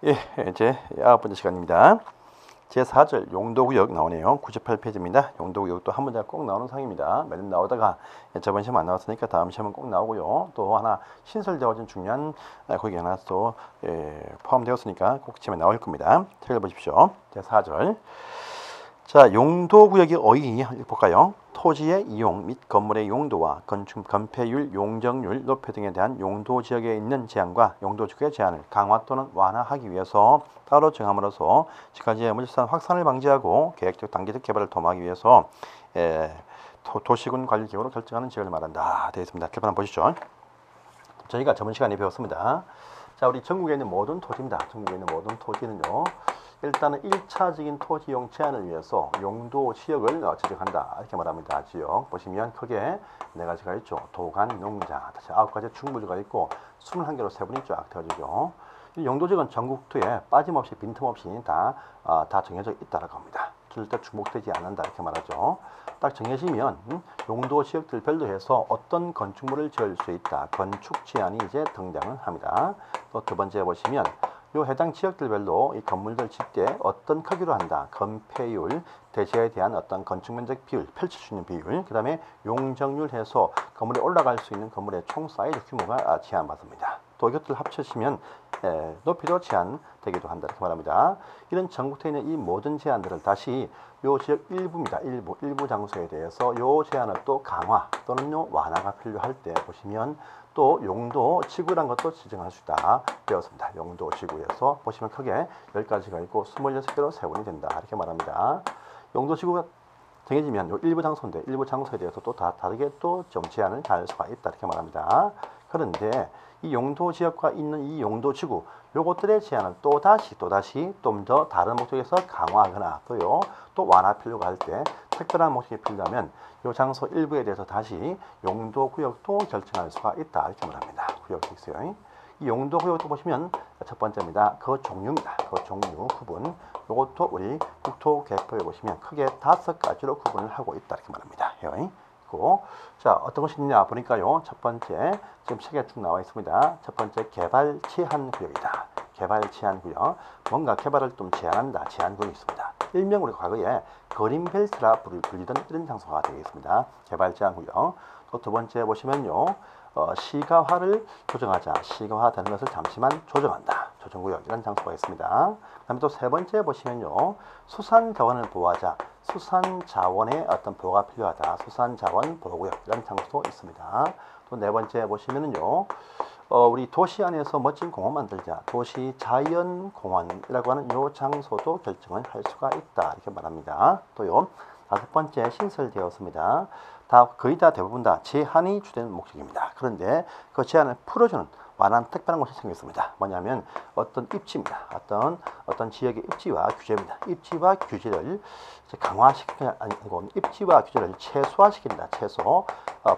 예, 이제 9번째 시간입니다. 제4절 용도구역 나오네요. 98페이지입니다. 용도구역도 한 문제가 꼭 나오는 상입니다. 매년 나오다가 저번 시험 안 나왔으니까 다음 시험은 꼭 나오고요. 또 하나 신설되어진 중요한 거기 하나 또 포함되었으니까 꼭 시험에 나올 겁니다. 읽어보십시오. 제4절. 자, 용도구역이 어휘 볼까요? 토지의 이용 및 건물의 용도와 건축 건폐율, 용적률, 높이 등에 대한 용도 지역에 있는 제한과 용도지구의 제한을 강화 또는 완화하기 위해서 따로 정함으로써 지가지의 물산 확산을 방지하고 계획적 단기적 개발을 도모하기 위해서 도시군 관리 기구로 결정하는 지역을 말한다. 되어 있습니다. 결판 한번 보시죠. 저희가 저번 시간에 배웠습니다. 자, 우리 전국에 있는 모든 토지입니다. 전국에 있는 모든 토지는요. 일단은 1차적인 토지용 제한을 위해서 용도 지역을 지정한다. 이렇게 말합니다. 지역 보시면 크게 네 가지가 있죠. 도간, 농자, 다시 9가지 충무지가 있고 21개로 세분이 쫙 되어지죠. 이 용도 지역은 전국토에 빠짐없이 빈틈없이 다 정해져 있다라고 합니다. 절대 중복되지 않는다 이렇게 말하죠. 딱 정해지면 용도 지역들별로 해서 어떤 건축물을 지을 수 있다. 건축 제한이 이제 등장을 합니다. 또 두 번째 보시면 요 해당 지역들별로 이 건물들 짓 때 어떤 크기로 한다. 건폐율, 대지에 대한 어떤 건축 면적 비율, 펼칠 수 있는 비율, 그 다음에 용적률 해서 건물이 올라갈 수 있는 건물의 총 사이즈 규모가 제한받습니다. 또 이것들 합쳐지면 높이도 제한되기도 한다 이렇게 말합니다. 이런 전국토에 있는 이 모든 제한들을 다시 요 지역 일부입니다. 일부 장소에 대해서 요 제한을 또 강화 또는 완화가 필요할 때 보시면 또 용도 지구란 것도 지정할 수 있다 되었습니다. 용도 지구에서 보시면 크게 10가지가 있고 26개로 세분이 된다 이렇게 말합니다. 용도 지구가 정해지면 요 일부 장소인데 일부 장소에 대해서 또 다르게 또 좀 제한을 할 수가 있다 이렇게 말합니다. 그런데 이 용도 지역과 있는 이 용도 지구 요것들의 제한을 또다시 좀 더 다른 목적에서 강화하거나 또 완화 필요가 할 때 특별한 목적이 필요하면 요 장소 일부에 대해서 다시 용도 구역도 결정할 수가 있다 이렇게 말합니다. 구역이 있어요. 이 용도 구역도 보시면 첫 번째입니다. 그 종류입니다. 그 종류 구분. 요것도 우리 국토개표에 보시면 크게 5가지로 구분을 하고 있다 이렇게 말합니다. 자, 어떤 것이 있냐 보니까요. 첫 번째 지금 책에 쭉 나와 있습니다. 첫 번째 개발 제한 구역이다. 개발 제한 구역. 뭔가 개발을 좀 제한한다. 제한 구역이 있습니다. 일명 우리 과거에 그린벨트라 불리던 이런 장소가 되겠습니다. 개발 제한 구역. 또 두 번째 보시면요. 시가화를 조정하자. 시가화되는 것을 잠시만 조정한다. 조정구역 이런 장소가 있습니다. 그 다음에 또 세 번째 보시면요. 수산자원을 보호하자. 수산자원의 어떤 보호가 필요하다. 수산자원 보호구역 이런 장소도 있습니다. 또 네 번째 보시면은요. 우리 도시 안에서 멋진 공원 만들자. 도시 자연공원이라고 하는 요 장소도 결정을 할 수가 있다. 이렇게 말합니다. 또요. 다섯 번째 신설되었습니다. 거의 다 대부분 다 제한이 주된 목적입니다. 그런데 그 제한을 풀어주는 완화한 특별한 것이 생겼습니다. 뭐냐면 어떤 입지입니다. 어떤 지역의 입지와 규제입니다. 입지와 규제를 강화시키는 아니고 입지와 규제를 최소화시킨다.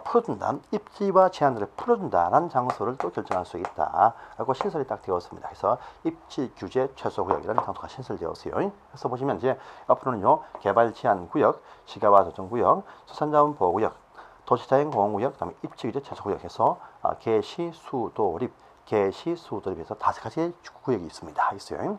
풀어준다. 입지와 제한들을 풀어준다라는 장소를 또 결정할 수 있다. 라고 신설이 딱 되었습니다. 그래서 입지 규제 최소구역이라는 장소가 신설되었어요. 그래서 보시면 이제 앞으로는요 개발 제한 구역, 시가화 조정 구역, 수산자원 보호 구역, 도시자연공원구역, 그다음에 입지규제 최소구역에서 계시수도립에서 5가지 구역이 있어요.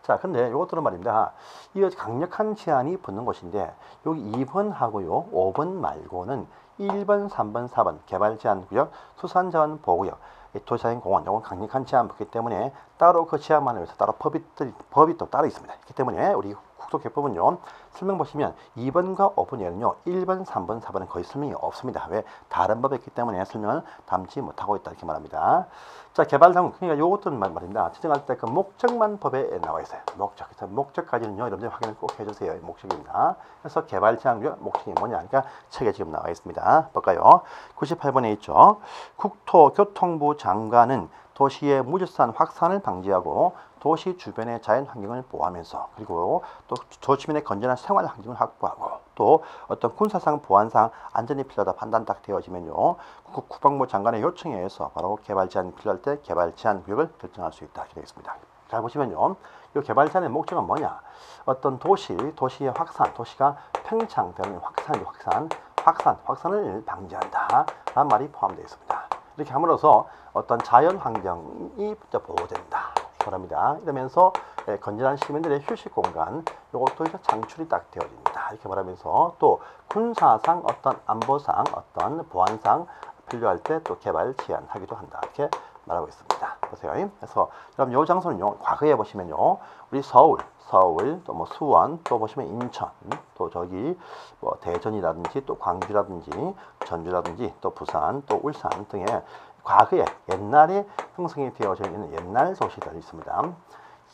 자, 근데 이것들은 말입니다. 이 강력한 제한이 붙는 것인데 여기 2번하고요, 5번 말고는 1번, 3번, 4번 개발 제한 구역, 수산자원 보호구역, 도시자연공원 이건 강력한 제한 붙기 때문에 따로 그 제한만을 위해서 따로 법이 또 따로 있습니다. 그렇기 때문에 우리 국토개법은요 설명 보시면 2번과 5번에는요 1번, 3번, 4번은 거의 설명이 없습니다. 왜? 다른 법이 있기 때문에 설명을 담지 못하고 있다 이렇게 말합니다. 자, 개발당국 그러니까 요것들은 말입니다. 지정할 때 그 목적만 법에 나와 있어요. 목적. 그래서 목적까지는요 여러분들 확인을 꼭 해주세요. 목적입니다. 그래서 개발 제한구역 목적이 뭐냐? 그러니까 책에 지금 나와 있습니다. 볼까요? 98번에 있죠. 국토교통부 장관은 도시의 무질서한 확산을 방지하고 도시 주변의 자연 환경을 보호하면서 그리고 또 도시민의 건전한 생활 환경을 확보하고 또 어떤 군사상 보안상 안전이 필요하다 판단 딱 되어지면요 국방부 장관의 요청에 의해서 바로 개발 제한이 필요할 때 개발 제한 구역을 결정할 수 있다 이렇게 되어 있습니다. 잘 보시면요 이 개발 제한의 목적은 뭐냐? 어떤 도시의 확산, 도시가 팽창되는 확산을 방지한다 라는 말이 포함되어 있습니다. 이렇게 함으로써 어떤 자연 환경이 보호된다. 이렇게 말합니다. 이러면서 건전한 시민들의 휴식 공간 이것도 이제 창출이 딱 되어집니다. 이렇게 말하면서 또 군사상 어떤 안보상 어떤 보안상 필요할 때 또 개발 제한하기도 한다. 이렇게 말하고 있습니다. 보세요. 그래서 그럼 이 장소는요, 과거에 보시면요, 우리 서울, 또 뭐 수원, 또 보시면 인천, 또 저기 뭐 대전이라든지 또 광주라든지 전주라든지 또 부산, 또 울산 등의 과거에 옛날에 형성이 되어져 있는 옛날 도시들이 있습니다.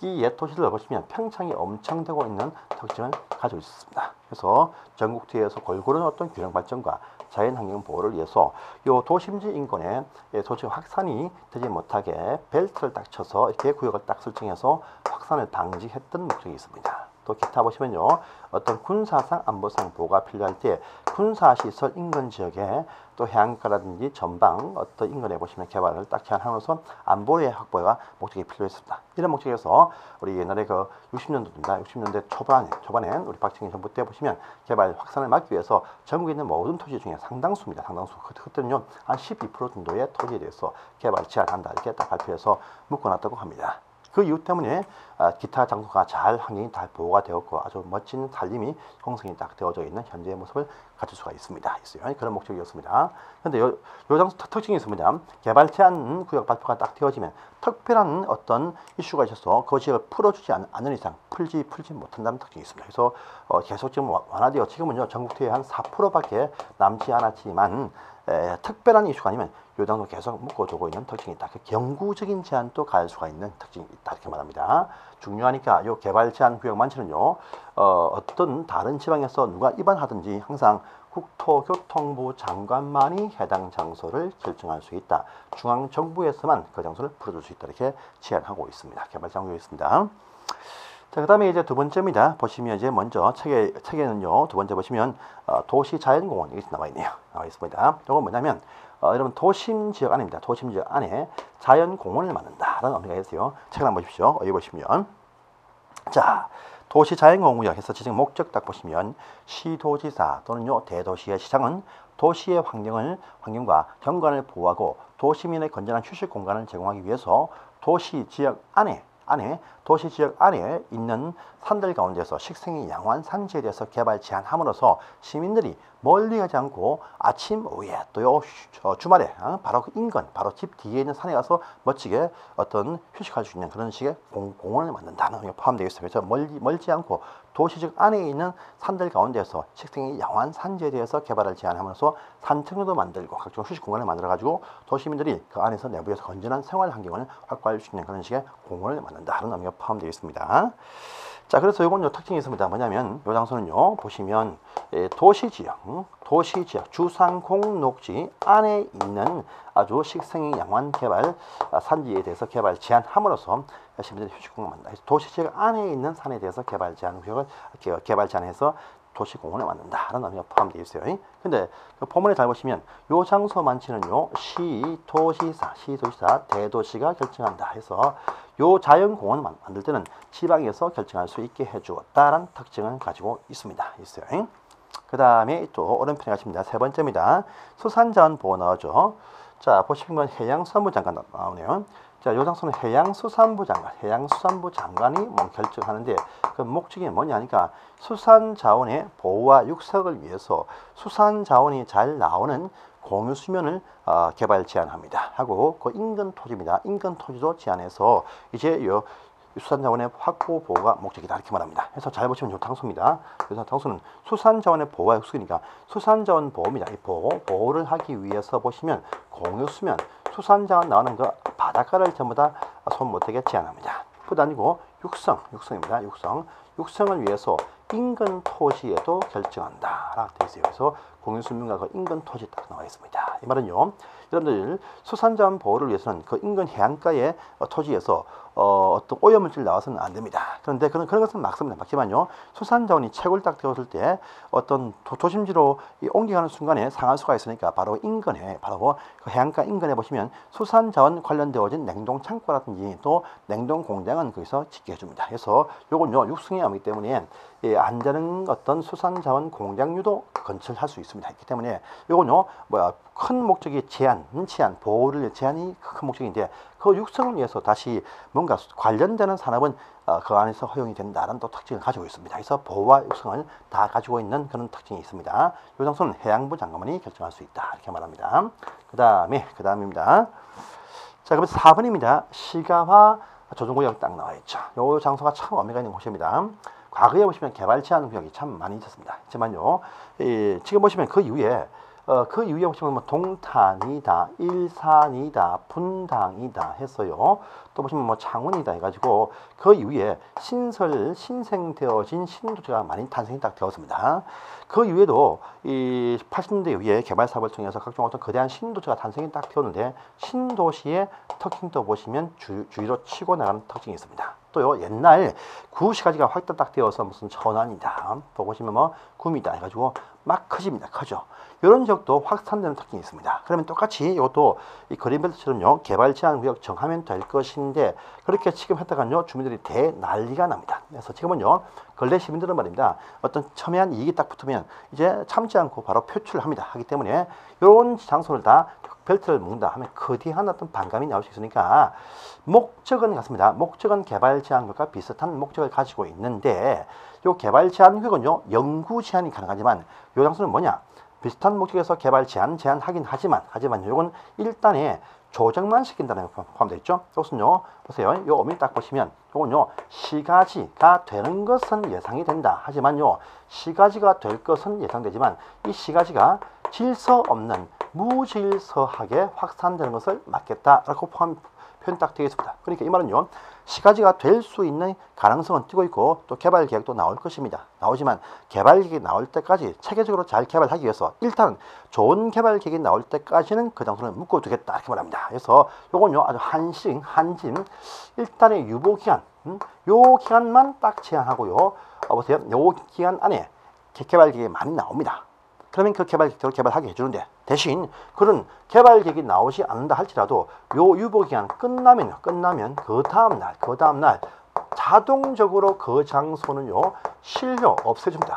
이 옛 도시들을 보시면 평창이 엄청 되고 있는 특징을 가지고 있습니다. 그래서 전국대에서 골고루 어떤 균형 발전과 자연환경 보호를 위해서 이 도심지 인근에 도시 확산이 되지 못하게 벨트를 딱 쳐서 이렇게 구역을 딱 설정해서 확산을 방지했던 목적이 있습니다. 또 기타 보시면요, 어떤 군사상 안보상 보호가 필요할 때 군사시설 인근 지역에 또 해안가라든지 전방 어떤 인근에 보시면 개발을 딱 제한하면서 안보의 확보가 목적이 필요했습니다. 이런 목적에서 우리 옛날에 그 60년도입니다. 60년대 초반에 우리 박정희 정부 때 보시면 개발 확산을 막기 위해서 전국에 있는 모든 토지 중에 상당수입니다. 상당수. 그때는요, 한 12% 정도의 토지에 대해서 개발 제한한다. 이렇게 딱 발표해서 묶어놨다고 합니다. 그 이유 때문에 기타 장소가 잘 환경이 잘 보호가 되었고 아주 멋진 산림이 형성이 딱 되어져 있는 현재의 모습을 갖출 수가 있습니다. 있어요. 그런 목적이었습니다. 그런데 요 장소 특징이 있습니다. 개발 제한 구역 발표가 딱 되어지면 특별한 어떤 이슈가 있어서 그 지역을 풀어주지 않는 이상 풀지 못한다는 특징이 있습니다. 그래서 계속 지금 완화되어 지금은요, 전국토의 한 4%밖에 남지 않았지만 특별한 이슈가 아니면 요 정도 계속 묶어두고 있는 특징이 있다. 그 경구적인 제한도 가할 수가 있는 특징이 있다. 이렇게 말합니다. 중요하니까 요 개발 제한 구역 많지는요, 어떤 다른 지방에서 누가 입안하든지 항상 국토교통부 장관만이 해당 장소를 결정할 수 있다. 중앙정부에서만 그 장소를 풀어줄 수 있다. 이렇게 제한하고 있습니다. 개발 장소에 있습니다. 자, 그 다음에 이제 두 번째입니다. 보시면 이제 먼저 책에는요, 두 번째 보시면 도시자연공원 이렇게 나와 있네요. 나와 있습니다. 이건 뭐냐면 여러분 도심 지역 안입니다. 도심 지역 안에 자연공원을 만든다라는 의미가 있어요. 책을 한번 보십시오. 여기 보시면 자, 도시자연공원에서 지정 목적 딱 보시면 시도지사 또는요 대도시의 시장은 도시의 환경과 경관을 보호하고 도시민의 건전한 휴식 공간을 제공하기 위해서 도시 지역 안에 있는 산들 가운데서 식생이 양호한 산지에 대해서 개발 제한함으로써 시민들이 멀리 가지 않고 아침 오후에 또요 주말에 바로 그 인근 바로 집 뒤에 있는 산에 가서 멋지게 어떤 휴식할 수 있는 그런 식의 공원을 만든다는 게 포함되어 있어요. 그래서 멀지 않고 도시적 안에 있는 산들 가운데서 식생이 양호한 산지에 대해서 개발을 제한하면서 산책로도 만들고 각종 휴식 공간을 만들어 가지고 도시민들이 그 안에서 내부에서 건전한 생활 환경을 확보할 수 있는 그런 식의 공원을 만든다는 의미가 포함되어 있습니다. 자, 그래서 이건 특징이 있습니다. 뭐냐면 이 장소는요, 보시면 도시지역 주상공 녹지 안에 있는 아주 식생이 양호한 개발 산지에 대해서 개발 제한함으로써 시민들이 휴식공간 만든다. 도시지역 안에 있는 산에 대해서 개발 제한 구역을 개발 제한해서 도시공원을 만든다라는 의미가 포함되어 있어요. 근데 그 포문에 잘 보시면 요 장소 많지는요, 시도지사 대도시가 결정한다 해서 요 자연공원 만들 때는 지방에서 결정할 수 있게 해주었다라는 특징을 가지고 있습니다. 있어요. 그 다음에 또 오른편에 가십니다. 세 번째입니다. 수산자원보호 나오죠. 자, 보시면 해양수산부 장관 나오네요. 자, 요 장소는 해양수산부 장관이 결정하는데 그 목적이 뭐냐니까 수산자원의 보호와 육성을 위해서 수산자원이 잘 나오는 공유 수면을 개발 제한합니다. 하고 그 인근 토지입니다. 인근 토지도 제한해서 이제 요 수산자원의 확보 보호가 목적이다 이렇게 말합니다. 그래서 잘 보시면 요 장소입니다. 그래서 장소는 수산자원의 보호와 육성이니까 수산자원 보호입니다. 이 보호를 하기 위해서 보시면 공유 수면 수산자원 나오는 그 바닷가를 전부 다 손 못대게 제한합니다. 뿐 아니고 육성입니다. 육성을 위해서 인근 토지에도 결정한다 라고 되어 있어요. 그래서 공유수면과 그 인근 토지 딱 나와 있습니다. 이 말은요, 여러분들 수산자원 보호를 위해서는 그 인근 해안가의 토지에서 어떤 오염물질 나와서는 안 됩니다. 그런데 그런 것은 막습니다. 맞지만요, 수산자원이 채굴 딱 되었을 때 어떤 도심지로 옮겨가는 순간에 상할 수가 있으니까 바로 인근에 바로 그 해안가 인근에 보시면 수산자원 관련되어진 냉동 창고라든지 또 냉동 공장은 거기서 짓게 해줍니다. 그래서 요건요 육성이 나오기 때문에 안전한 어떤 수산자원 공장류도 건설할 수 있습니다. 있기 때문에 요건요 큰 목적이 제한 보호를 제한이 큰 목적인데 그 육성을 위해서 다시 뭔가 관련되는 산업은 그 안에서 허용이 된다는 또 특징을 가지고 있습니다. 그래서 보호와 육성을 다 가지고 있는 그런 특징이 있습니다. 이 장소는 해양부 장관만이 결정할 수 있다 이렇게 말합니다. 그 다음입니다. 자, 그럼 4번입니다. 시가화 조정구역 딱 나와 있죠. 이 장소가 참 의미가 있는 곳입니다. 과거에 보시면 개발 제한 구역이 참 많이 있었습니다. 하지만요, 지금 보시면 그 이후에 보시면 뭐 동탄이다, 일산이다, 분당이다 했어요. 또 보시면 뭐 창원이다 해가지고 그 이후에 신생되어진 신도시가 많이 탄생이 딱 되었습니다. 그 이후에도 이 80년대 이후에 개발 사업을 통해서 각종 어떤 거대한 신도시가 탄생이 딱 되었는데 신도시의 특징도 보시면 주위로 치고 나가는 특징이 있습니다. 또요 옛날 구시가지가 확대 딱 되어서 무슨 천안이다 또 보시면 뭐 구미다 해가지고 막 커집니다. 커져. 이런 지역도 확산되는 특징이 있습니다. 그러면 똑같이 이것도 이 그린벨트처럼요 개발 제한 구역 정하면 될 것인데 그렇게 지금 했다가요 주민들이 대난리가 납니다. 그래서 지금은요 근래 시민들은 말입니다 어떤 첨예한 이익이 딱 붙으면 이제 참지 않고 바로 표출을 합니다. 하기 때문에 이런 장소를 다 벨트를 묶는다 하면 거대한 어떤 반감이 나올 수 있으니까 목적은 같습니다. 목적은 개발 제한구역과 비슷한 목적을 가지고 있는데 이 개발 제한구역은요 영구 제한이 가능하지만 이 장소는 뭐냐 비슷한 목적에서 개발 제한하긴 하지만 이건 일단에 조정만 시킨다는 게 포함되어 있죠. 이것은요 보세요. 이 어미 딱 보시면 이건요 시가지가 되는 것은 예상이 된다. 하지만요 시가지가 될 것은 예상되지만 이 시가지가 질서 없는 무질서하게 확산되는 것을 막겠다라고 표현 딱 되어 있습니다. 그러니까 이 말은요 시가지가 될 수 있는 가능성은 띄고 있고 또 개발 계획도 나올 것입니다. 나오지만 개발 계획이 나올 때까지 체계적으로 잘 개발하기 위해서 일단 좋은 개발 계획이 나올 때까지는 그 장소를 묶어두겠다 이렇게 말합니다. 그래서 요건요 아주 한진 일단의 유보기간 요 기간만 딱 제한하고요. 보세요. 요 기간 안에 개발 계획이 많이 나옵니다. 그러면 그 개발 계획대로 개발하게 해주는데 대신 그런 개발 계획이 나오지 않는다 할지라도 요 유보기간 끝나면 그 다음날 자동적으로 그 장소는요 실효 없애줍니다.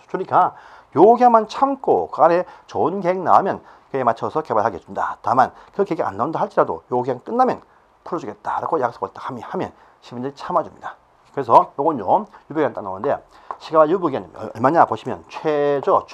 그러니까 요기만 참고 그 안에 좋은 계획 나오면 그에 맞춰서 개발하게 해준다. 다만 그 계획이 안 나온다 할지라도 요 기간 끝나면 풀어주겠다라고 약속을 딱 하면 시민들이 참아줍니다. 그래서 요건요 유보기간 딱 나오는데 시가와 유보기간 얼마냐 보시면 최저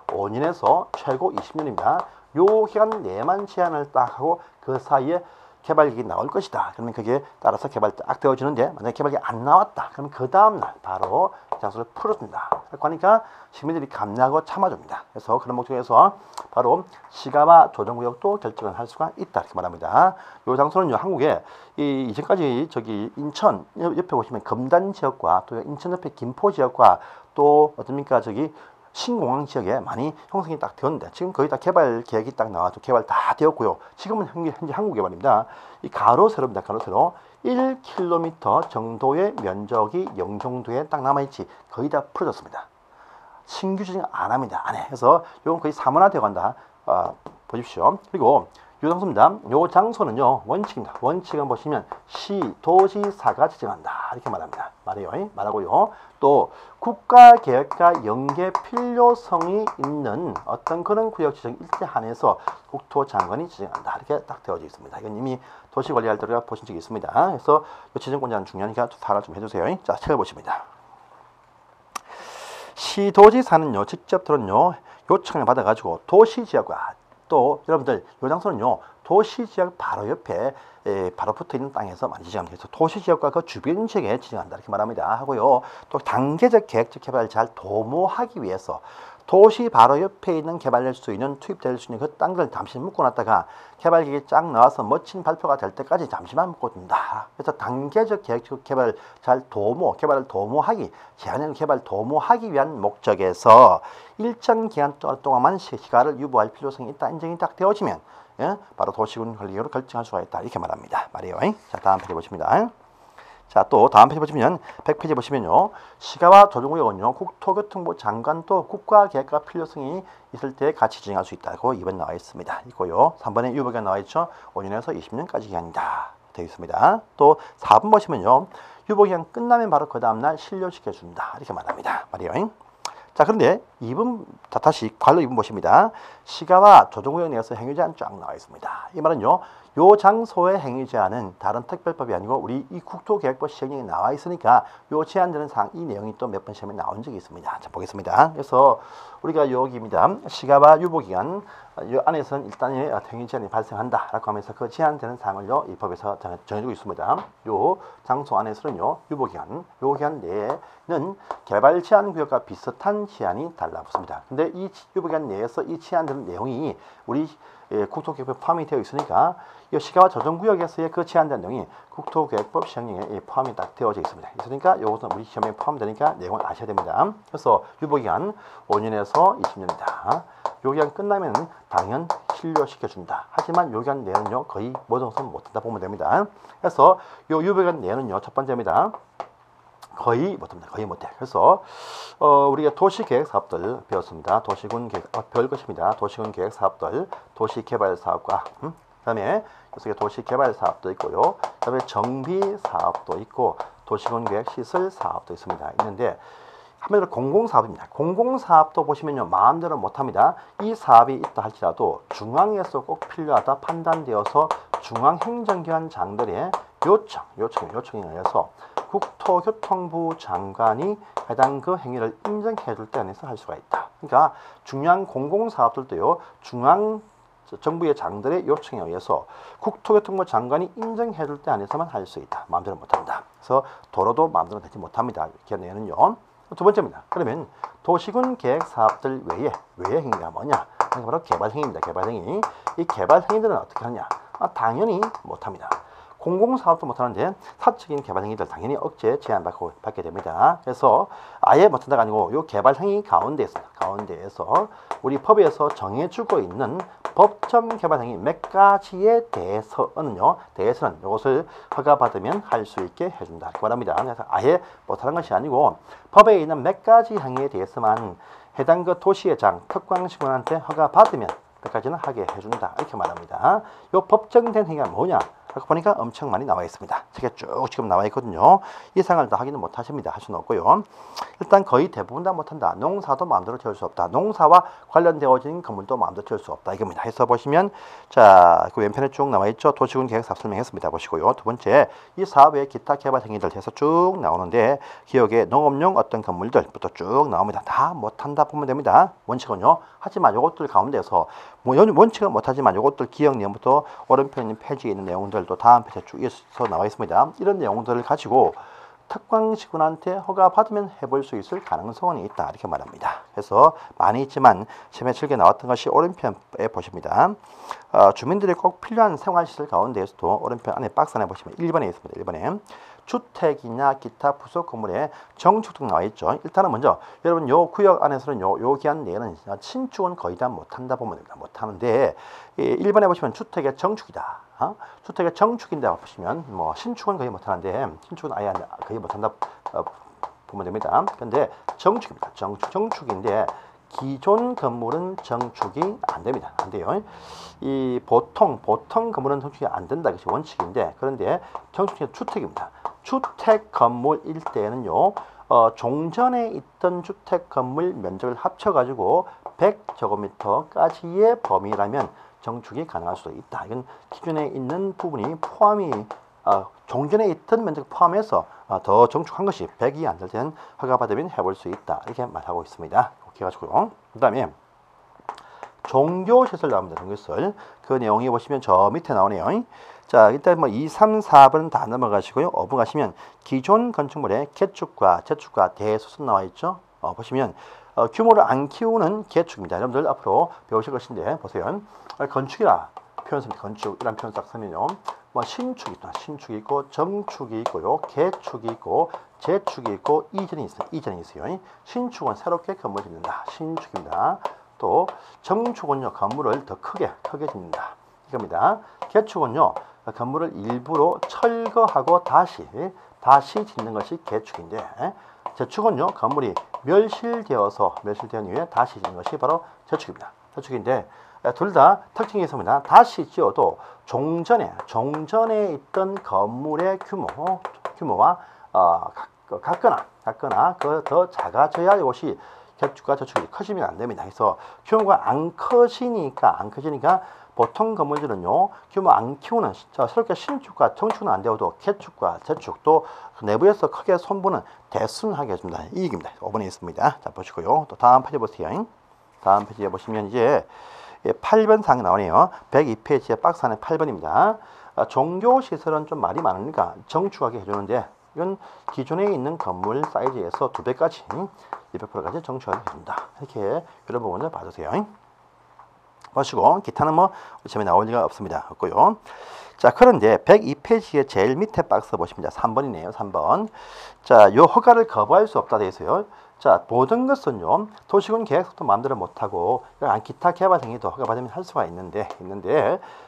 5년에서 최고 20년입니다. 요 기간 내만 제한을 딱 하고 그 사이에 개발계획이 나올 것이다. 그러면 그게 따라서 개발 딱 되어지는데 만약에 개발계획이 안 나왔다. 그러면 그 다음날 바로 장소를 풀어준다. 그러니까 시민들이 감내하고 참아줍니다. 그래서 그런 목적에서 바로 시가와 조정구역도 결정을 할 수가 있다. 이렇게 말합니다. 이 장소는요 한국에 이전까지 저기 인천 옆에 보시면 금단 지역과 또 인천 옆에 김포 지역과 또 어떻습니까 저기 신공항 지역에 많이 형성이 딱 되었는데 지금 거의 다 개발 계획이 딱 나와서 개발 다 되었고요. 지금은 현재 한국에 말입니다. 이 가로세로입니다. 가로세로 1km 정도의 면적이 영종도에 딱 남아있지 거의 다 풀어졌습니다. 신규 지정 안 합니다. 안 해. 그래서 이건 거의 사문화되어 간다. 보십시오. 그리고 이 장소입니다. 이 장소는요 원칙입니다. 원칙은 보시면 도지사가 지정한다 이렇게 말합니다. 말하고요. 또 국가계획과 연계 필요성이 있는 어떤 그런 구역 지정 일대 한해서 국토장관이 지정한다 이렇게 딱 되어져 있습니다. 이건 이미 도시관리할 때 우리가 보신 적이 있습니다. 그래서 지정권자는 중요하니까 파악을 좀 해주세요. 자, 찾아보십니다. 시도지사는요 직접 요청을 받아가지고 도시지역과 또 여러분들 이 장소는요 도시지역 바로 옆에 바로 붙어있는 땅에서 많이 지정합니다. 그래서 도시지역과 그 주변 지역에 지정한다 이렇게 말합니다. 하고요 또 단계적 계획적 개발을 잘 도모하기 위해서 도시 바로 옆에 있는 개발될 수 있는 투입될 수 있는 그 땅을 잠시 묶어놨다가 개발 계획이 쫙 나와서 멋진 발표가 될 때까지 잠시만 묶어둔다. 그래서 단계적 계획적 개발을 개발을 도모하기 제한형 개발 도모하기 위한 목적에서 일정 기간 동안만 시가를 유보할 필요성이 있다 인정이 딱 되어지면 바로 도시군 관리계획으로 결정할 수가 있다 이렇게 말합니다. 말이에요. 자, 다음 페이지 보십니다. 자, 또 다음 페이지 보시면 100페이지 보시면요. 시가와 조정구역은요. 국토교통부 장관도 국가계획과 필요성이 있을 때 같이 진행할 수 있다고 2번 나와 있습니다. 있고요. 3번에 유보기간 나와 있죠. 5년에서 20년까지 기간이다. 되어 있습니다. 또 4번 보시면요. 유보기간 끝나면 바로 그 다음날 신료시켜준다. 이렇게 말합니다. 말이에요. 자, 그런데 2번 다시 관로 2번 보십니다. 시가와 조정구역 내에서 행위 제한 쫙 나와 있습니다. 이 말은요. 요 장소에 행위 제한은 다른 특별법이 아니고 우리 이 국토계획법 시행령에 나와 있으니까 요 제한되는 사항 이 내용이 또 몇 번 시험에 나온 적이 있습니다. 자 보겠습니다. 그래서 우리가 여기입니다. 시가와 유보기간 이 안에서는 일단 행위 제한이 발생한다라고 하면서 그 제한되는 사항을요 이 법에서 정해주고 있습니다. 요 장소 안에서는요 유보기간, 요 기간 내에는 개발 제한 구역과 비슷한 제한이 달라붙습니다. 근데 이 유보기간 내에서 이 제한되는 내용이 우리 국토계획법에 포함이 되어 있으니까 이 시가와 조정구역에서의 그 제한된 내용이 국토계획법 시행령에 포함이 딱 되어져 있습니다. 있으니까 이것은 우리 시험에 포함되니까 내용을 아셔야 됩니다. 그래서 유보기간 5년에서 20년이다. 요 기간 끝나면 당연 실료시켜준다. 하지만 요 기간 내는요 거의 모든 것은 못한다 보면 됩니다. 그래서 요 유보기간 내는요 첫 번째입니다. 거의 못합니다. 거의 못해. 그래서 우리가 도시계획 사업들 배웠습니다. 도시군 계획 배울 것입니다. 도시군 계획 사업들, 도시개발 사업과 그다음에 도시개발 사업도 있고요. 그다음에 정비 사업도 있고 도시군 계획 시설 사업도 있습니다. 있는데 한마디로 공공사업입니다. 공공사업도 보시면요 마음대로 못합니다. 이 사업이 있다 할지라도 중앙에서 꼭 필요하다 판단되어서 중앙행정기관장들의 요청에 의해서 국토교통부 장관이 해당 그 행위를 인정해 줄 때 안에서 할 수가 있다. 그러니까 중요한 공공사업들도요 중앙 정부의 장들의 요청에 의해서 국토교통부 장관이 인정해 줄 때 안에서만 할 수 있다. 마음대로 못한다. 그래서 도로도 마음대로 되지 못합니다. 이렇게 내는요. 두 번째입니다. 그러면 도시군 계획 사업들 외에 행위가 뭐냐? 바로 개발행위입니다. 개발행위. 이 개발행위들은 어떻게 하느냐? 당연히 못합니다. 공공사업도 못하는데 사적인 개발행위들 당연히 억제 제한받게 됩니다. 그래서 아예 못한다가 아니고 이 개발행위 가운데에서 우리 법에서 정해주고 있는 법정 개발행위 몇 가지에 대해서는 이것을 허가받으면 할 수 있게 해준다. 그 말합니다. 그래서 아예 못하는 것이 아니고 법에 있는 몇 가지 행위에 대해서만 해당 그 도시의 장, 특광시군한테 허가받으면 까지는 하게 해준다. 이렇게 말합니다. 이 법정된 행위가 뭐냐? 아까 보니까 엄청 많이 나와 있습니다. 책에 쭉 지금 나와 있거든요. 이 사항을 다 확인은 못 하십니다. 할 수는 없고요. 일단 거의 대부분 다 못한다. 농사도 마음대로 지을 수 없다. 농사와 관련되어진 건물도 마음대로 지을 수 없다. 이겁니다. 해서 보시면 그 왼편에 쭉 나와 있죠. 도시군 계획 사업 설명했습니다. 보시고요. 두 번째, 이 사업의 기타 개발 행위들 해서 쭉 나오는데 기억에 농업용 어떤 건물들부터 쭉 나옵니다. 다 못한다 보면 됩니다. 원칙은요. 하지만 요것들 가운데서 원칙은 못하지만 요것들 기억 내용부터 오른편에 페이지에 있는 내용들도 다음 페이지에 쭉 이어서 나와 있습니다. 이런 내용들을 가지고 특광시군한테 허가받으면 해볼 수 있을 가능성이 있다. 이렇게 말합니다. 그래서 많이 있지만 시험에 즐겨 나왔던 것이 오른편에 보십니다. 주민들이 꼭 필요한 생활시설 가운데에서도 오른편 안에 박스 안에 보시면 1번에 있습니다. 1번에 주택이나 기타 부속 건물에 정축 등 나와 있죠. 일단은 먼저 여러분 요 구역 안에서는 요 기한 내에는 신축은 거의 다 못한다 보면 됩니다. 못하는데 1번에 보시면 주택의 정축이다. 주택의 정축인데 보시면 뭐 신축은 거의 못하는데 신축은 아예 거의 못한다 보면 됩니다. 근데 정축입니다. 정축인데 기존 건물은 정축이 안 됩니다. 안 돼요. 이 보통 건물은 정축이 안 된다. 것이 원칙인데 그런데 정축이 주택입니다. 주택 건물일 때는요. 종전에 있던 주택 건물 면적을 합쳐가지고 100제곱미터까지의 범위라면 정축이 가능할 수도 있다. 이건 기존에 있는 부분이 포함이 종전에 있던 면적 포함해서 더 정축한 것이 100이 안 될 때는 허가받으면 해볼 수 있다. 이렇게 말하고 있습니다. 이렇게 해가지고요. 그 다음에 종교시설 나옵니다. 종교시설. 그 내용이 보시면 저 밑에 나오네요. 자, 일단 2, 3, 4번은 다 넘어가시고요. 5번 가시면 기존 건축물의 개축과 재축과 대수선 나와 있죠. 보시면 규모를 안 키우는 개축입니다. 여러분들 앞으로 배우실 것인데 보세요. 건축이라 표현 씁니다. 건축이란 표현 딱 쓰면요. 신축이 있다. 신축이 있고 정축이 있고요. 개축이 있고 재축이 있고 이전이 있어요. 신축은 새롭게 건물 짓는다. 신축입니다. 또 정축은요. 건물을 더 크게 짓는다. 이겁니다. 개축은요. 건물을 일부러 철거하고 다시 짓는 것이 개축인데 재축은요. 건물이 멸실된 이후에 다시 짓는 것이 바로 재축입니다. 재축인데 둘 다 특징이 있습니다. 다시 지어도 종전에 있던 건물의 규모와 같거나 더 작아져야 이것이 개축과 저축이 커지면 안 됩니다. 그래서 규모가 안 커지니까 보통 건물들은요, 규모 안 키우는, 새롭게 신축과 정축은 안 되어도 개축과 재축 또 내부에서 크게 손보는 대순하게 해줍니다. 이 얘기입니다. 5번에 있습니다. 자, 보시고요. 또 다음 페이지 보세요. 다음 페이지에 보시면 이제 8번 사항이 나오네요. 102페이지에 박스 안에 8번입니다. 종교시설은 좀 말이 많으니까 정축하게 해주는데, 이건 기존에 있는 건물 사이즈에서 2배까지 200%까지 정축하게 해준다. 이렇게 이런 부분을 봐주세요. 보시고 기타는 뭐 시험에 나올 리가 없습니다. 없고요. 자, 그런데 102페이지의 제일 밑에 박스 보십니다. 3번이네요. 3번. 자, 요 허가를 거부할 수 없다 되어 있어요. 자, 모든 것은요, 도시군 계획서도 마음대로 못하고 기타 개발 행위도 허가받으면 할 수가 있는데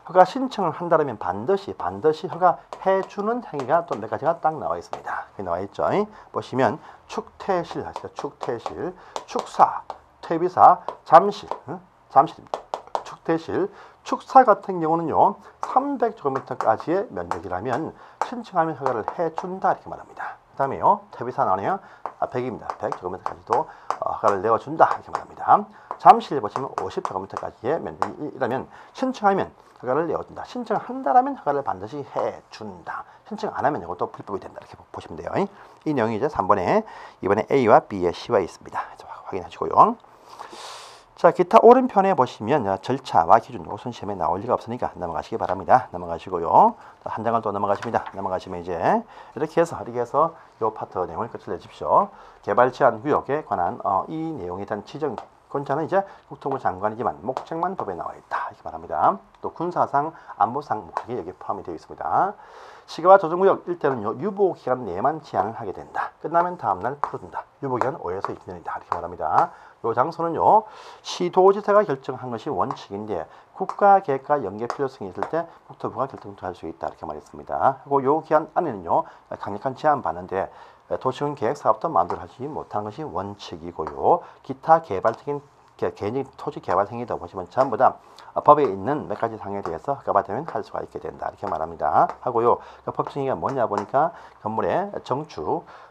허가 신청을 한다면 반드시 허가해주는 행위가 또 몇 가지가 딱 나와 있습니다. 여기 나와 있죠. 보시면 축퇴실 하시죠. 축퇴실, 축사, 퇴비사, 잠실, 잠실입니다. 축퇴실, 축사 같은 경우는요, 300제곱미터까지의 면적이라면 신청하면 허가를 해준다 이렇게 말합니다. 그 다음에요, 퇴비사 나오네요. 100입니다. 100제곱미터까지도 허가를 내어준다 이렇게 말합니다. 잠실 보시면 50제곱미터까지의 면적이라면 신청하면 허가를 내어준다. 신청한다라면 허가를 반드시 해준다. 신청 안 하면 이것도 불법이 된다 이렇게 보시면 돼요. 이 내용이 이제 3번에 이번에 A와 B의 C와 있습니다. 확인하시고요. 자, 기타 오른편에 보시면 절차와 기준, 이것은 시험에 나올 리가 없으니까 넘어가시기 바랍니다. 넘어가시고요. 한 장을 또 넘어가십니다. 넘어가시면 이제 이렇게 해서 이 파트 내용을 끝을 내십시오. 개발 제한 구역에 관한 이 내용에 대한 지정 권자는 이제 국토부 장관이지만 목적만 법에 나와 있다 이렇게 말합니다. 또 군사상, 안보상 목적이 여기 포함이 되어 있습니다. 시가와 조정구역 일대는요, 유보기간 내만 제한을 하게 된다. 끝나면 다음날 풀어준다. 유보기간 5에서 2년이다 이렇게 말합니다. 이 장소는요, 시도지사가 결정한 것이 원칙인데 국가계획과 연계 필요성이 있을 때 국토부가 결정할 수 있다 이렇게 말했습니다. 그리고 이 기한 안에는요, 강력한 제한 받는데 도시군 계획 사업도 마음대로 하지 못하는 것이 원칙이고요. 기타 개발적인 개인적인 토지 개발 행위다 보시면 전부 다 법에 있는 몇 가지 사항에 대해서 허가받으면 할 수가 있게 된다 이렇게 말합니다. 하고요. 법정의가 뭐냐 보니까 건물의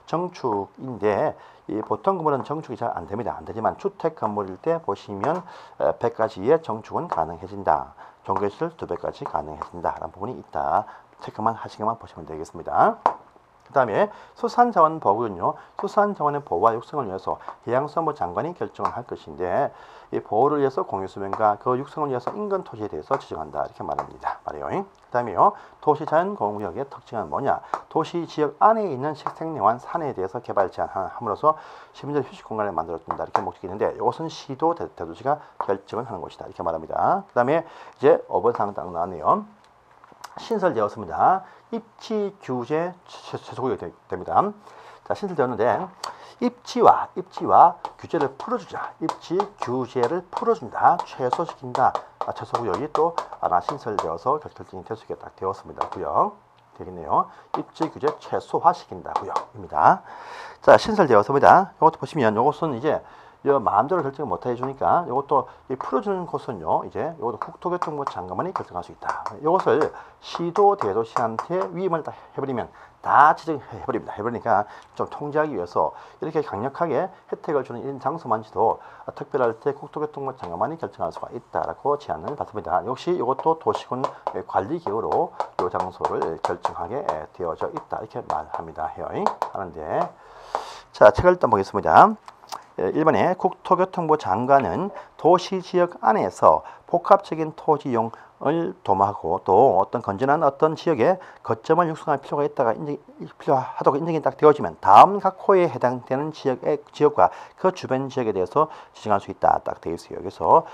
정축인데 이 보통 건물은 정축이 잘 안 됩니다. 안 되지만 주택 건물일 때 보시면 100가지의 정축은 가능해진다. 종교시설 2배까지 가능해진다. 라는 부분이 있다. 체크만 하시기만 보시면 되겠습니다. 그 다음에 수산자원 보호는요, 수산자원의 보호와 육성을 위해서 해양수산부 장관이 결정을 할 것인데 이 보호를 위해서 공유수면과 그 육성을 위해서 인근 토지에 대해서 지정한다 이렇게 말합니다. 말이에요. 그 다음에요, 도시자연공유역의 특징은 뭐냐? 도시지역 안에 있는 식생내와 산에 대해서 개발 제한함으로써 시민들 휴식 공간을 만들어준다 이렇게 목적이 있는데 이것은 시도 대도시가 결정을 하는 것이다 이렇게 말합니다. 그 다음에 이제 5번 사항 딱 나왔네요. 신설되었습니다. 입지 규제 최소구역이 됩니다. 자, 신설되었는데 입지와 규제를 풀어주자. 입지 규제를 풀어준다. 최소시킨다. 최소구역이 또 하나 신설되어서 결정이 될 수 있게 딱 되었습니다. 구역 되겠네요. 입지 규제 최소화시킨다. 구역입니다. 자, 신설되었습니다. 이것도 보시면 이것은 이제 마음대로 결정을 못 해주니까 이것도 풀어주는 곳은요, 이제 이것도 국토교통부 장관만이 결정할 수 있다. 이것을 시도 대도시한테 위임을 다 해버리면 다 지정해버립니다. 해버리니까 좀 통제하기 위해서 이렇게 강력하게 혜택을 주는 이런 장소만지도 특별할 때 국토교통부 장관만이 결정할 수가 있다라고 제안을 받습니다. 역시 이것도 도시군 관리기구로 이 장소를 결정하게 되어져 있다 이렇게 말합니다. 하는데, 자, 책을 또 보겠습니다. 1번에 국토교통부 장관은 도시지역 안에서 복합적인 토지용을 도모하고 또 어떤 건전한 어떤 지역에 거점을 육성할 필요가 있다가 필요하다고 인정이 딱 되어지면 다음 각 호에 해당되는 지역과 그 주변 지역에 대해서 지정할 수 있다 딱 되어 있어요. 그래서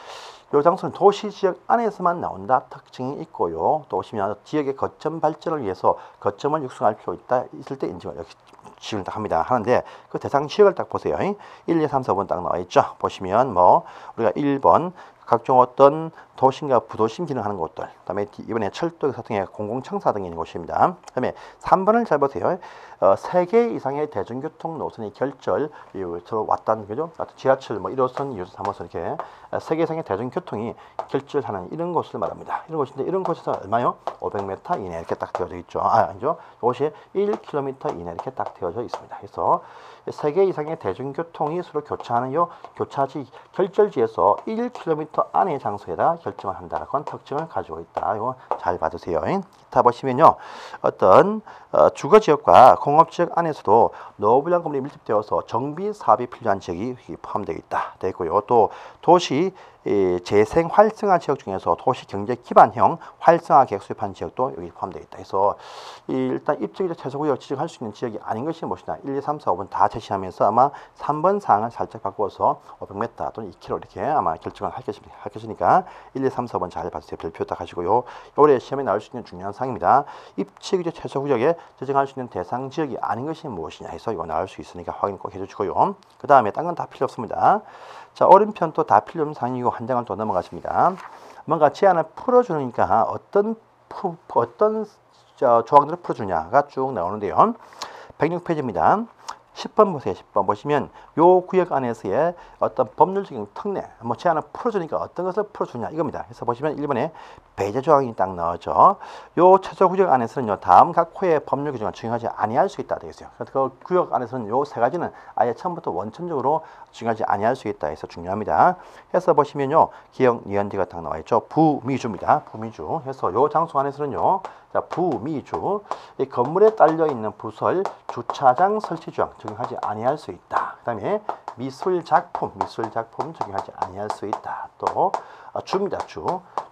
이 장소는 도시지역 안에서만 나온다 특징이 있고요. 또 보시면 지역의 거점 발전을 위해서 거점을 육성할 필요가 있을 때 인정을 지정을 딱 합니다. 하는데 그 대상 지역을 딱 보세요. 1, 2, 3, 4번 딱 나와 있죠. 보시면 뭐 우리가 1번 각종 어떤 도심과 부도심 기능하는 곳들, 그다음에 이번에 철도 같은 공공청사 등이 있는 곳입니다. 그다음에 3번을 잘 보세요. 3개 이상의 대중교통 노선이 결절, 서로 왔다는 거죠. 지하철, 뭐 1호선, 2호선, 3호선 이렇게 3개 이상의 대중교통이 결절하는 이런 곳을 말합니다. 이런 곳인데 이런 곳에서 얼마요? 500m 이내 이렇게 딱 되어져 있죠. 아니죠. 이것이 1km 이내 이렇게 딱 되어져 있습니다. 그래서 3개 이상의 대중교통이 서로 교차하는 요 교차지 결절지에서 1km 안의 장소에다 결정을 한다라는 특징을 가지고 있다. 이거 잘 봐두세요. 기타 보시면요, 어떤 주거 지역과 공업 지역 안에서도 노후 불량 건물이 밀집되어서 정비 사업이 필요한 지역이 포함되어 있다. 되어 있고요. 또 도시 재생 활성화 지역 중에서 도시 경제 기반형 활성화 계획 수립한 지역도 여기 포함되어 있다. 그래서 일단 입지적 최소구역 지정할 수 있는 지역이 아닌 것이 무엇이냐? 1, 2, 3, 4, 5번 다 제시하면서 아마 3번 사항을 살짝 바꾸어서 500m 또는 2km 이렇게 아마 결정을 할 것이니까 1, 2, 3, 4번 잘 봐주세요. 별표 딱 하시고요. 올해 시험에 나올 수 있는 중요한 사항입니다. 입지적 최소구역에 지정할 수 있는 대상 지역이 아닌 것이 무엇이냐 해서 이거 나올 수 있으니까 확인 꼭 해주시고요. 그 다음에 딴 건 다 필요 없습니다. 자, 오른편 또 다 필요 없는 사항이고 한 장을 또 넘어가십니다. 뭔가 제안을 풀어주니까 어떤 조항들을 풀어주냐가 쭉 나오는데요. 106페이지입니다. 10번 보세요. 10번 보시면 요 구역 안에서의 어떤 법률적인 특례, 뭐 제안을 풀어주니까 어떤 것을 풀어주냐 이겁니다. 그래서 보시면 1번에 배제 조항이 딱 나오죠. 요 최저 구역 안에서는요, 다음 각 호의 법률 규정을 적용하지 아니할 수 있다 되어 있어요. 그래서 그 구역 안에서는 요 세 가지는 아예 처음부터 원천적으로 적용하지 아니할 수 있다 해서 중요합니다. 해서 보시면요, 기억 니은디가 딱 나와 있죠. 부미주입니다. 부미주. 해서 요 장소 안에서는요, 자, 부미주, 이 건물에 딸려 있는 부설 주차장 설치 조항 적용하지 아니할 수 있다. 그다음에 미술 작품 적용하지 아니할 수 있다. 또 주입니다.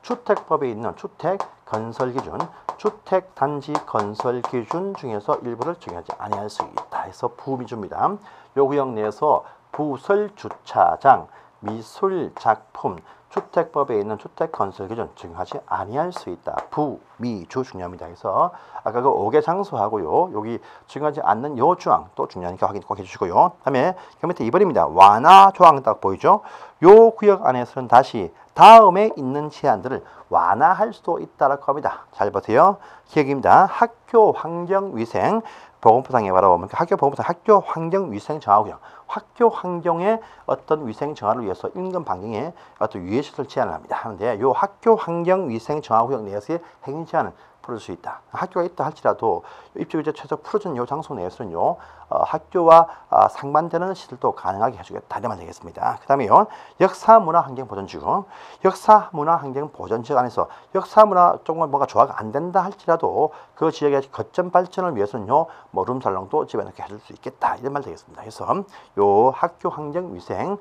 주택법에 있는 주택 건설 기준, 주택 단지 건설 기준 중에서 일부를 적용하지 아니할 수 있다. 해서 부미주입니다. 요 구역 내에서 부설 주차장, 미술 작품, 주택법에 있는 주택 건설 기준 적용하지 아니할 수 있다. 부미주 중요합니다. 그래서 아까 그 5개 장소하고요, 여기 적용하지 않는 요 조항 또 중요하니까 확인 꼭 해주시고요. 그다음에 그 밑에 2번입니다. 완화 조항 딱 보이죠? 요 구역 안에서는 다시 다음에 있는 제한들을 완화할 수도 있다라고 합니다. 잘 보세요. 기억입니다. 학교 환경 위생 보건부상에 바로 학교 보건부상 학교 환경 위생 정화구역, 학교 환경의 어떤 위생 정화를 위해서 인근 반경에 어떤 유해시설 제한을 합니다. 하는데 요 학교 환경 위생 정화구역 내에서의 행위 제한은 풀을 수 있다. 학교가 있다 할지라도 입주규제 최소 풀어준 요 장소 내에서는요, 학교와 상반되는 시설도 가능하게 해주겠다 이런 말 되겠습니다. 그 다음에요, 역사문화환경보전지구, 역사문화환경보전지구 안에서 역사문화 조금 뭔가 조화가 안 된다 할지라도 그 지역의 거점 발전을 위해서는요, 뭐 룸살롱도 집어넣게 해줄 수 있겠다 이런 말 되겠습니다. 그래서 요 학교 환경위생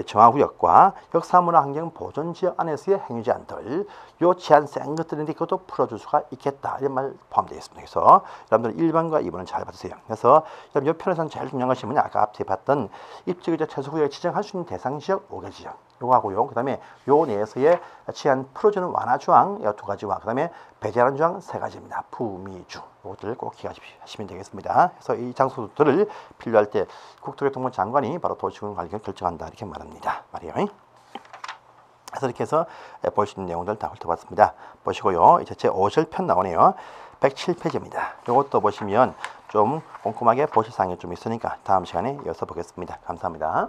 정화구역과 역사문화환경보전지역 안에서의 행위 제한들, 요 제한 센 것들인데 그것도 풀어줄 수가 있겠다 이런 말 포함되어 있습니다. 그래서 여러분들 1번과 2번은 잘 받으세요. 그래서 이 편에서는 제일 중요한 것이 뭐냐, 아까 앞에 봤던 입지구역 최소구역에 지정할 수 있는 대상 지역 5개 지역 요거 하고요. 그 다음에 요 내에서의 제한 풀어주는 완화 조항 2가지와 그 다음에 배제하는 조항 3가지입니다. 부미주 요것들 꼭 기억하시면 되겠습니다. 그래서 이 장소들을 필요할 때 국토교통부 장관이 바로 도시공사관리局결정한다 이렇게 말합니다. 말이에요. 그래서 이렇게 해서 볼 수 있는 내용들 다 훑어봤습니다. 보시고요. 이제 제 5절편 나오네요. 107페이지입니다. 이것도 보시면 좀 꼼꼼하게 보실 사항이 좀 있으니까 다음 시간에 이어서 보겠습니다. 감사합니다.